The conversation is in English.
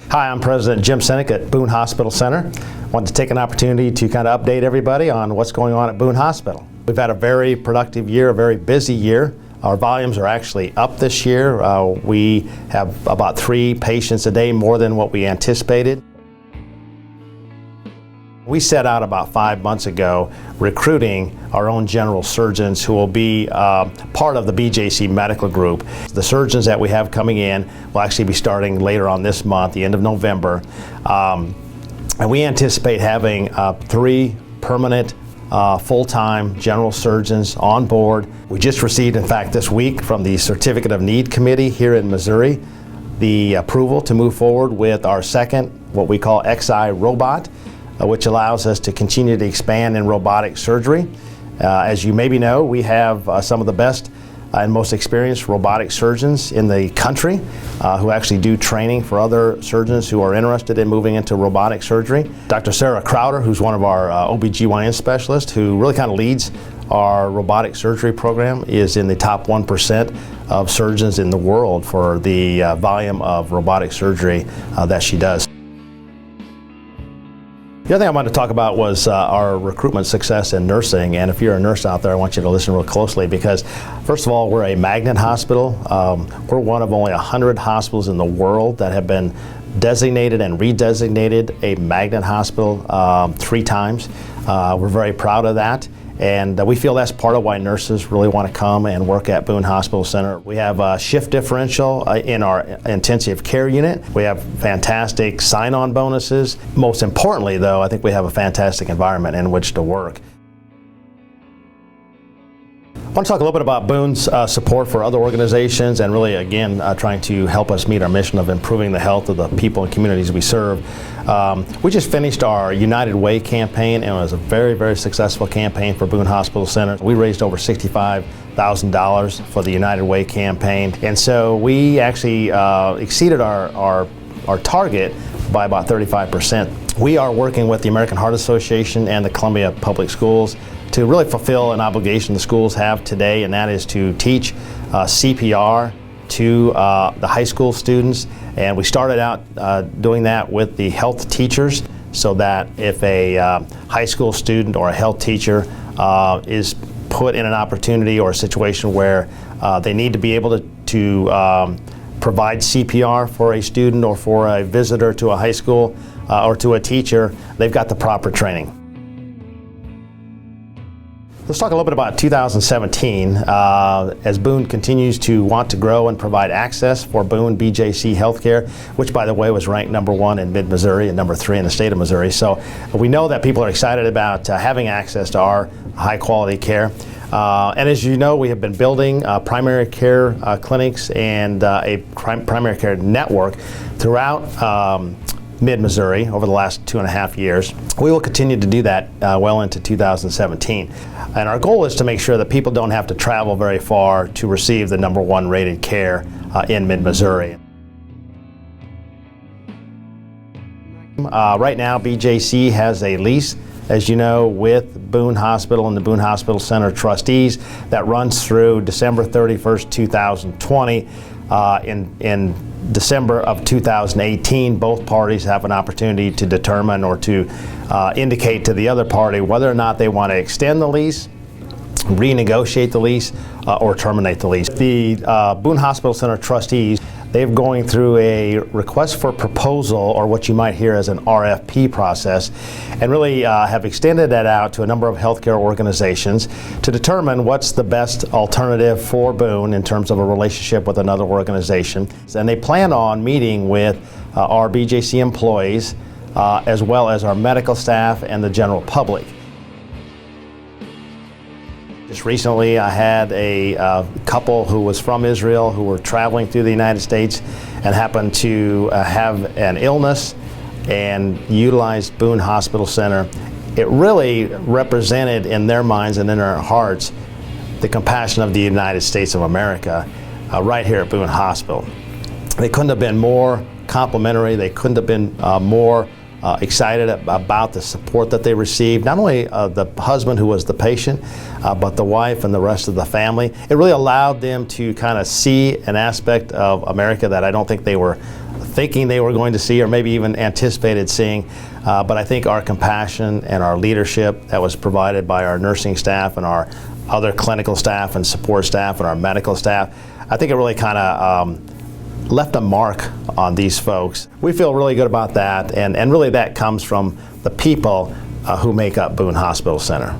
Hi, I'm President Jim Sinek at Boone Hospital Center. I wanted to take an opportunity to kind of update everybody on what's going on at Boone Hospital. We've had a very productive year, a very busy year. Our volumes are actually up this year. We have about 3 patients a day more than what we anticipated. We set out about 5 months ago recruiting our own general surgeons who will be part of the BJC medical group. The surgeons that we have coming in will actually be starting later on this month, the end of November. And we anticipate having 3 permanent full-time general surgeons on board. We just received, in fact, this week from the Certificate of Need Committee here in Missouri, the approval to move forward with our second, what we call XI robot, which allows us to continue to expand in robotic surgery. As you maybe know, we have some of the best and most experienced robotic surgeons in the country who actually do training for other surgeons who are interested in moving into robotic surgery. Dr. Sarah Crowder, who's one of our OBGYN specialists, who really kind of leads our robotic surgery program, is in the top 1% of surgeons in the world for the volume of robotic surgery that she does. The other thing I wanted to talk about was our recruitment success in nursing, and if you're a nurse out there, I want you to listen real closely because, first of all, we're a magnet hospital. We're one of only 100 hospitals in the world that have been designated and redesignated a magnet hospital 3 times. We're very proud of that. And we feel that's part of why nurses really want to come and work at Boone Hospital Center. We have a shift differential in our intensive care unit. We have fantastic sign-on bonuses. Most importantly, though, I think we have a fantastic environment in which to work. I want to talk a little bit about Boone's support for other organizations and really, again, trying to help us meet our mission of improving the health of the people and communities we serve. We just finished our United Way campaign, and it was a very, very successful campaign for Boone Hospital Center. We raised over $65,000 for the United Way campaign, and so we actually exceeded our target by about 35%. We are working with the American Heart Association and the Columbia Public Schools to really fulfill an obligation the schools have today, and that is to teach CPR to the high school students. And we started out doing that with the health teachers, so that if a high school student or a health teacher is put in an opportunity or a situation where they need to be able to provide CPR for a student or for a visitor to a high school or to a teacher, they've got the proper training. Let's talk a little bit about 2017. As Boone continues to want to grow and provide access for Boone BJC Healthcare, which, by the way, was ranked #1 in mid-Missouri and #3 in the state of Missouri. So we know that people are excited about having access to our high-quality care. And as you know, we have been building primary care clinics and a primary care network throughout mid-Missouri over the last 2.5 years. We will continue to do that well into 2017. And our goal is to make sure that people don't have to travel very far to receive the #1 rated care in mid-Missouri. Right now, BJC has a lease, as you know, with Boone Hospital and the Boone Hospital Center trustees that runs through December 31st, 2020. In December of 2018, both parties have an opportunity to determine or to indicate to the other party whether or not they want to extend the lease, renegotiate the lease, or terminate the lease. The Boone Hospital Center trustees, they're going through a request for proposal, or what you might hear as an RFP process, and really have extended that out to a number of healthcare organizations to determine what's the best alternative for Boone in terms of a relationship with another organization. And they plan on meeting with our BJC employees as well as our medical staff and the general public. Just recently, I had a couple who was from Israel who were traveling through the United States and happened to have an illness and utilized Boone Hospital Center. It really represented in their minds and in their hearts the compassion of the United States of America right here at Boone Hospital. They couldn't have been more complimentary. They couldn't have been more excited about the support that they received, not only the husband who was the patient, but the wife and the rest of the family. It really allowed them to kind of see an aspect of America that I don't think they were thinking they were going to see, or maybe even anticipated seeing. But I think our compassion and our leadership that was provided by our nursing staff and our other clinical staff and support staff and our medical staff, I think it really kind of left a mark on these folks. We feel really good about that, and really that comes from the people who make up Boone Hospital Center.